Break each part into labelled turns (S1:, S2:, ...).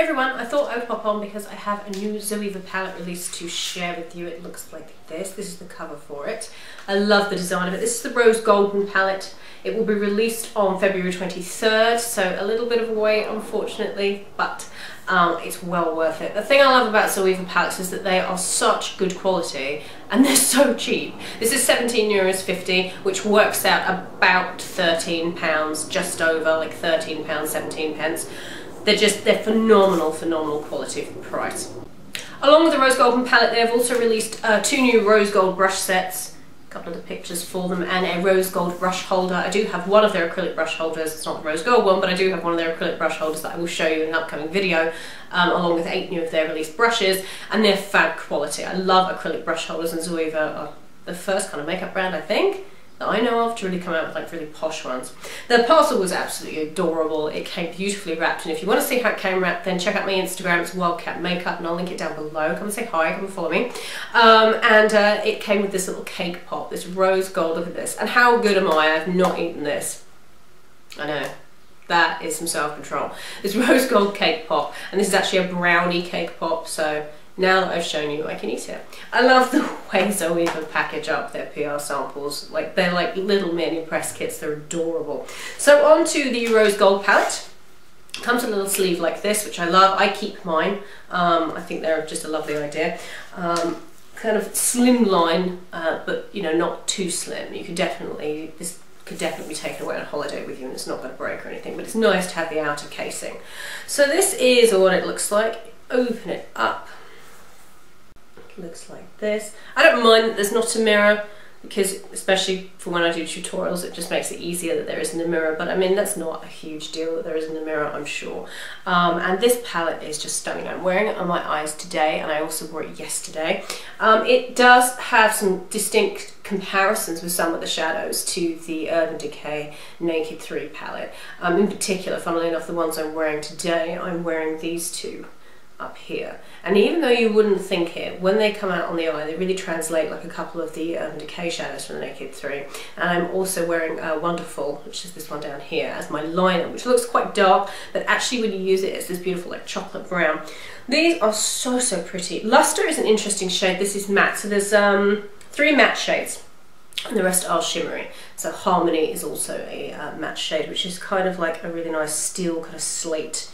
S1: Hey everyone, I thought I would pop on because I have a new Zoeva palette release to share with you. It looks like this. This is the cover for it. I love the design of it. This is the Rose Golden palette. It will be released on February 23rd, so a little bit of a wait unfortunately, but it's well worth it. The thing I love about Zoeva palettes is that they are such good quality and they're so cheap. This is €17.50, which works out about £13, just over, like £13, 17 pence. They're phenomenal quality for the price. Along with the Rose Golden palette, they have also released 2 new Rose Gold brush sets, a couple of the pictures for them, and a Rose Gold brush holder. I do have one of their acrylic brush holders. It's not the Rose Gold one, but I do have one of their acrylic brush holders that I will show you in an upcoming video, along with 8 new of their released brushes, and they're fab quality. I love acrylic brush holders, and Zoeva are the first kind of makeup brand, I think, that I know of to really come out with like really posh ones. The parcel was absolutely adorable. It came beautifully wrapped, and if you want to see how it came wrapped, then check out my Instagram. It's Wildcat Makeup, and I'll link it down below. Come and say hi, come and follow me. It came with this little cake pop, this rose gold. Look at this. And how good am I? I've not eaten this. I know. That is some self-control. This rose gold cake pop, and this is actually a brownie cake pop, so now that I've shown you, I can eat it. I love the way Zoeva package up their PR samples. Like, they're like little mini press kits, they're adorable. So on to the Rose Gold palette. Comes with a little sleeve like this, which I love. I keep mine. I think they're just a lovely idea. Kind of slim line, but you know, not too slim. You could definitely, this could definitely be taken away on holiday with you, and it's not going to break or anything, but it's nice to have the outer casing. So this is what it looks like. Open it up. Looks like this. I don't mind that there's not a mirror, because especially for when I do tutorials, it just makes it easier that there isn't a mirror, but I mean, that's not a huge deal that there isn't a mirror, I'm sure. And this palette is just stunning. I'm wearing it on my eyes today, and I also wore it yesterday. It does have some distinct comparisons with some of the shadows to the Urban Decay Naked 3 palette. In particular, funnily enough, the ones I'm wearing today, I'm wearing these two up here, and even though you wouldn't think it, when they come out on the eye, they really translate like a couple of the Urban Decay shadows from the Naked 3. And I'm also wearing Wonderful, which is this one down here, as my liner, which looks quite dark, but actually when you use it, it's this beautiful like chocolate brown. These are so pretty. Luster is an interesting shade. This is matte, so there's 3 matte shades, and the rest are shimmery. So Harmony is also a matte shade, which is kind of like a really nice steel kind of slate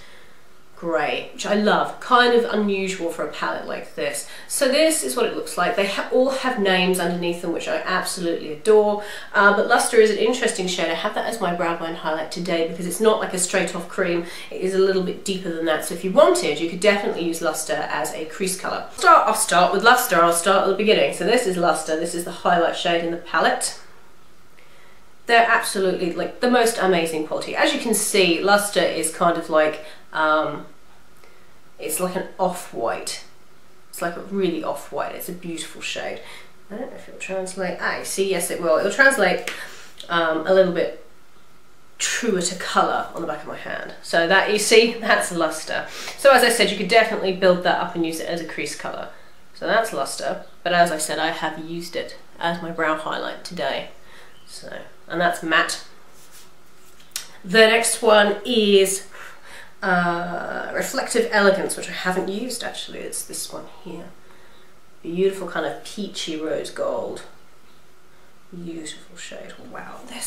S1: grey, which I love. Kind of unusual for a palette like this. So this is what it looks like. They all have names underneath them, which I absolutely adore. But Luster is an interesting shade. I have that as my brow bone highlight today because it's not like a straight off cream. It is a little bit deeper than that. So if you wanted, you could definitely use Luster as a crease colour. I'll start with Luster. I'll start at the beginning. So this is Luster. This is the highlight shade in the palette. They're absolutely like the most amazing quality. As you can see, Luster is kind of like it's like an off-white. It's like a really off-white. It's a beautiful shade. I don't know if it'll translate. Ah, see, yes it will. It'll translate a little bit truer to colour on the back of my hand. So that, you see, that's Luster. So as I said, you could definitely build that up and use it as a crease colour. So that's Luster, but as I said, I have used it as my brow highlight today. So, and that's matte. The next one is Reflective Elegance, which I haven't used actually. It's this one here. Beautiful kind of peachy rose gold. Beautiful shade. Wow, there's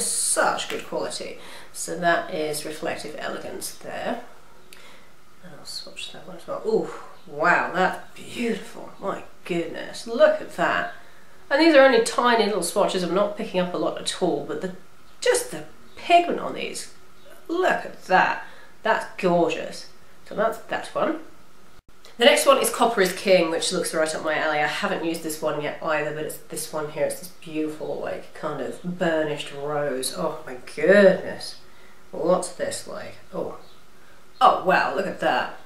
S1: such good quality. So that is Reflective Elegance there. And I'll swatch that one as well. Oh, wow, that's beautiful. My goodness, look at that. And these are only tiny little swatches. I'm not picking up a lot at all, but just the pigment on these. Look at that. That's gorgeous. So that's that one. The next one is Copper is King, which looks right up my alley. I haven't used this one yet either, but it's this one here. It's this beautiful, like, kind of burnished rose. Oh my goodness. What's this like? Oh wow, look at that.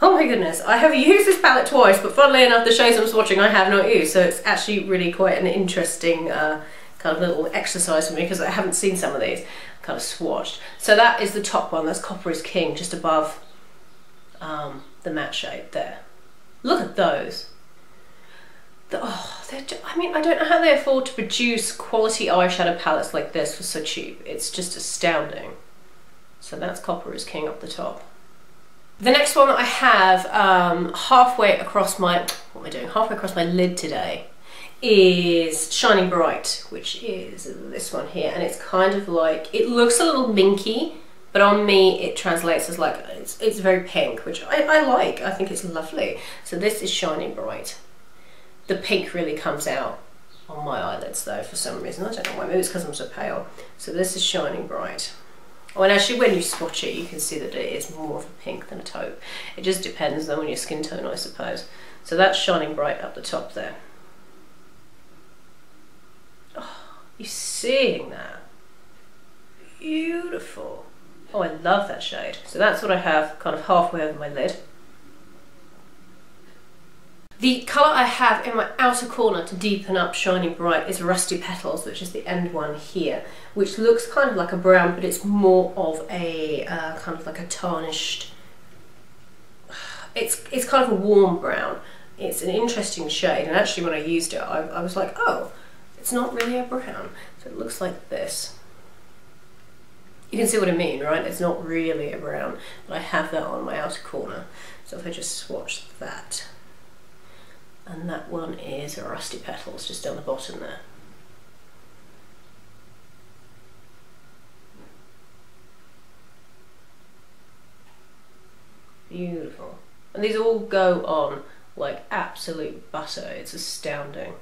S1: Oh my goodness, I have used this palette twice, but funnily enough, the shades I'm swatching I have not used, so it's actually really quite an interesting kind of little exercise for me, because I haven't seen some of these kind of swatched. So that is the top one. That's Copper is King, just above the matte shade there. Look at those. I mean, I don't know how they afford to produce quality eyeshadow palettes like this for so cheap. It's just astounding. So that's Copper is King up the top. The next one that I have halfway across my, what am I doing? Halfway across my lid today is Shining Bright, which is this one here, and it's kind of like, it looks a little minky, but on me it translates as like, it's very pink, which I like. I think it's lovely. So this is Shining Bright. The pink really comes out on my eyelids though for some reason. I don't know why, maybe it's because I'm so pale. So this is Shining Bright. Oh, and actually when you swatch it you can see that it is more of a pink than a taupe. It just depends though on your skin tone, I suppose. So that's Shining Bright up the top there. Oh, you're seeing that? Beautiful. Oh, I love that shade. So that's what I have kind of halfway over my lid. The colour I have in my outer corner to deepen up Shining Bright is Rusty Petals, which is the end one here, which looks kind of like a brown, but it's more of a kind of like a tarnished, it's kind of a warm brown. It's an interesting shade, and actually when I used it I was like, oh, it's not really a brown. So it looks like this. You can see what I mean, right? It's not really a brown, but I have that on my outer corner. So if I just swatch that, and that one is a Rusty Petals just down the bottom there. Beautiful. And these all go on like absolute butter. It's astounding.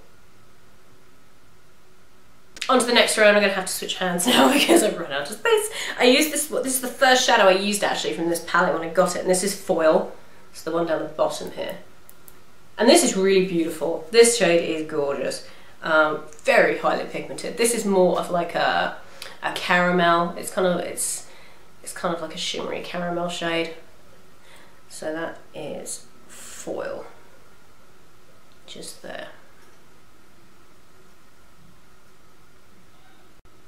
S1: On to the next round. I'm going to have to switch hands now because I've run out of space. I used this is the first shadow I used actually from this palette when I got it, and this is Foil. It's the one down the bottom here. And this is really beautiful. This shade is gorgeous. Very highly pigmented. This is more of like a caramel. It's kind of like a shimmery caramel shade. So that is Foil. Just there.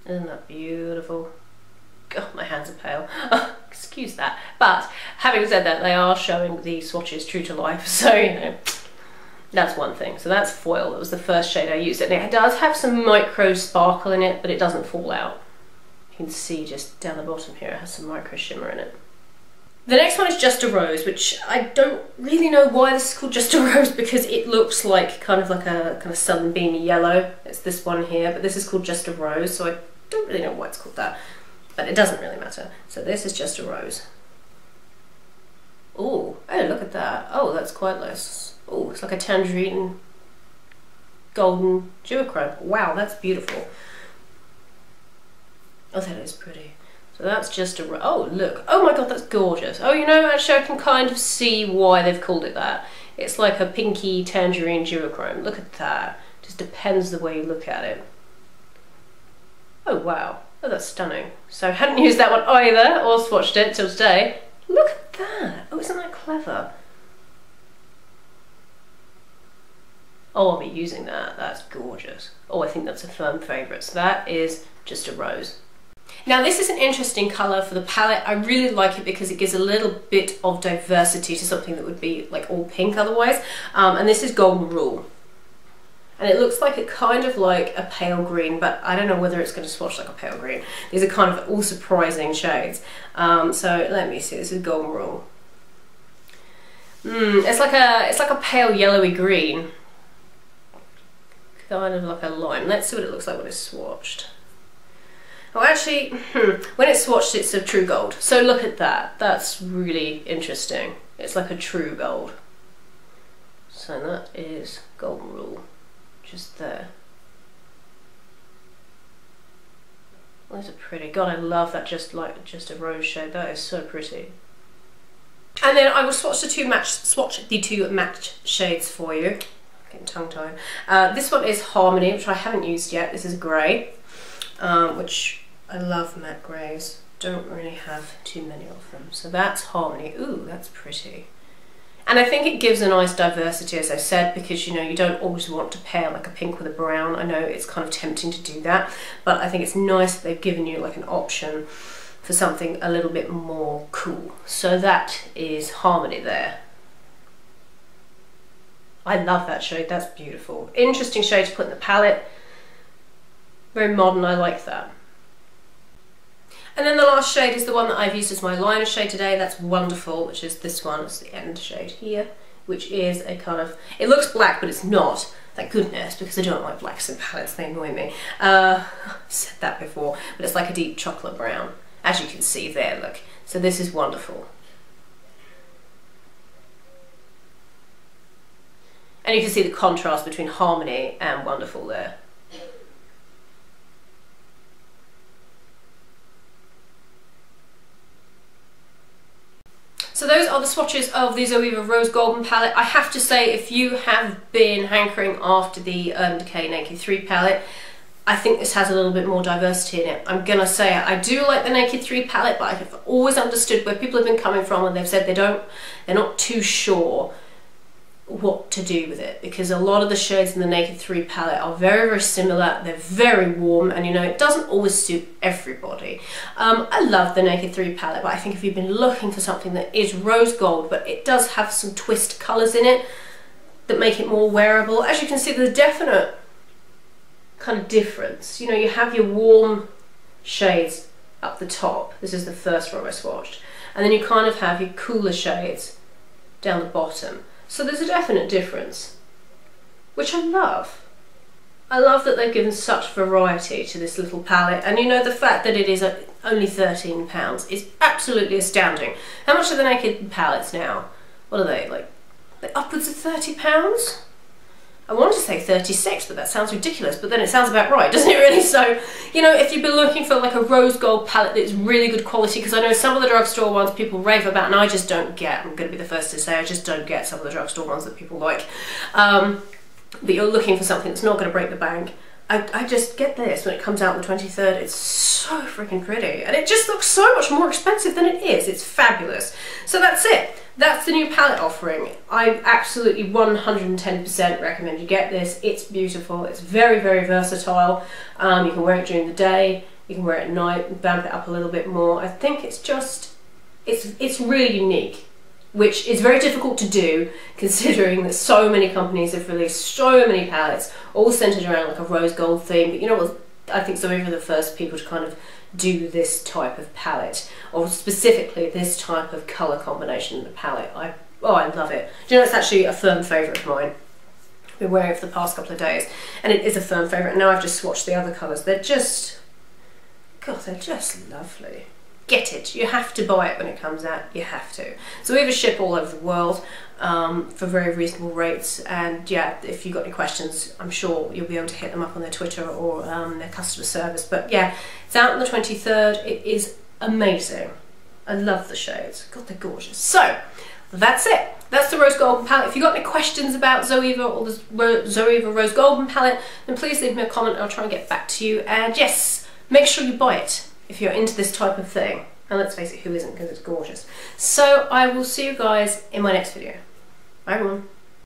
S1: Isn't that beautiful? God, my hands are pale. Excuse that. But having said that, they are showing the swatches true to life, so you know, that's one thing. So that's Foil. That was the first shade I used. And it does have some micro sparkle in it, but it doesn't fall out. You can see just down the bottom here, it has some micro shimmer in it. The next one is Just a Rose, which I don't really know why this is called Just a Rose, because it looks like kind of southern beamy yellow. It's this one here, but this is called Just a Rose, so I don't really know why it's called that, but it doesn't really matter. So this is Just a Rose. Oh, look at that. Oh, that's quite nice. Oh, it's like a tangerine golden duochrome. Wow, that's beautiful. Oh, that is pretty. So that's Just a Rose. Oh, look. Oh my god, that's gorgeous. Oh, you know, actually I can kind of see why they've called it that. It's like a pinky tangerine duochrome. Look at that. Just depends the way you look at it. Oh wow, oh that's stunning. So I hadn't used that one either, or swatched it till today. Look at that, oh isn't that clever? Oh, I'll be using that, that's gorgeous. Oh, I think that's a firm favourite. So that is Just a Rose. Now this is an interesting colour for the palette. I really like it because it gives a little bit of diversity to something that would be like all pink otherwise. And this is Golden Rule. And it looks like kind of like a pale green, but I don't know whether it's going to swatch like a pale green. These are kind of all surprising shades. So let me see, this is Golden Rule. It's like a pale yellowy green. Kind of like a lime. Let's see what it looks like when it's swatched. Oh, actually, when it's swatched, it's a true gold. So look at that. That's really interesting. It's like a true gold. So that is Golden Rule. Just there. Oh, those are pretty. God, I love that Just a Rose shade. That is so pretty. And then I will swatch the two match shades for you. Getting tongue-tied. This one is Harmony, which I haven't used yet. This is grey, which I love matte greys. Don't really have too many of them. So that's Harmony. Ooh, that's pretty. And I think it gives a nice diversity, as I said, because you know you don't always want to pair like a pink with a brown. I know it's kind of tempting to do that, but I think it's nice that they've given you like an option for something a little bit more cool. So that is Harmony there. I love that shade, that's beautiful. Interesting shade to put in the palette. Very modern, I like that. And then the last shade is the one that I've used as my liner shade today. That's Wonderful, which is this one. It's the end shade here, which is a kind of, it looks black, but it's not. Thank goodness, because I don't like blacks in palettes, they annoy me. I've said that before, but it's like a deep chocolate brown, as you can see there, look. So this is Wonderful. And you can see the contrast between Harmony and Wonderful there. So those are the swatches of the Zoeva Rose Golden palette. I have to say, if you have been hankering after the Urban Decay Naked 3 palette, I think this has a little bit more diversity in it. I'm gonna say I do like the Naked 3 palette, but I've always understood where people have been coming from and they've said they're not too sure what to do with it, because a lot of the shades in the Naked 3 palette are very, very similar. They're very warm, and you know, it doesn't always suit everybody. I love the Naked 3 palette, but I think if you've been looking for something that is rose gold, but it does have some twist colours in it that make it more wearable, as you can see, there's a definite kind of difference. You know, you have your warm shades up the top. This is the first row I swatched. And then you kind of have your cooler shades down the bottom. So there's a definite difference, which I love. I love that they've given such variety to this little palette, and you know, the fact that it is only £13 is absolutely astounding. How much are the Naked palettes now? What are they, like upwards of £30? I wanted to say 36, but that sounds ridiculous, but then it sounds about right, doesn't it really? So, you know, if you've been looking for like a rose gold palette that's really good quality, because I know some of the drugstore ones people rave about and I just don't get, I'm going to be the first to say, I just don't get some of the drugstore ones that people like. But you're looking for something that's not going to break the bank. I just get this when it comes out on the 23rd, it's so freaking pretty, and it just looks so much more expensive than it is. It's fabulous. So that's it. That's the new palette offering. I absolutely 110% recommend you get this. It's beautiful. It's very, very versatile. You can wear it during the day. You can wear it at night and vamp it up a little bit more. I think it's just, it's really unique, which is very difficult to do considering that so many companies have released so many palettes, all centered around like a rose gold theme. But you know what? I think Zoeva are the first people to kind of do this type of palette, or specifically this type of colour combination in the palette. I love it. Do you know, it's actually a firm favourite of mine. I've been wearing it for the past couple of days, and it is a firm favourite. And now I've just swatched the other colours. They're just, God, they're just lovely. Get it. You have to buy it when it comes out. You have to. So we have a ship all over the world for very reasonable rates, and yeah, if you've got any questions, I'm sure you'll be able to hit them up on their Twitter or their customer service. But yeah, it's out on the 23rd. It is amazing. I love the shades. God, they're gorgeous. So that's it. That's the Rose Golden palette. If you've got any questions about Zoeva or the Zoeva Rose Golden palette, then please leave me a comment and I'll try and get back to you. And yes, make sure you buy it if you're into this type of thing. And let's face it, who isn't, because it's gorgeous. So I will see you guys in my next video. Bye everyone.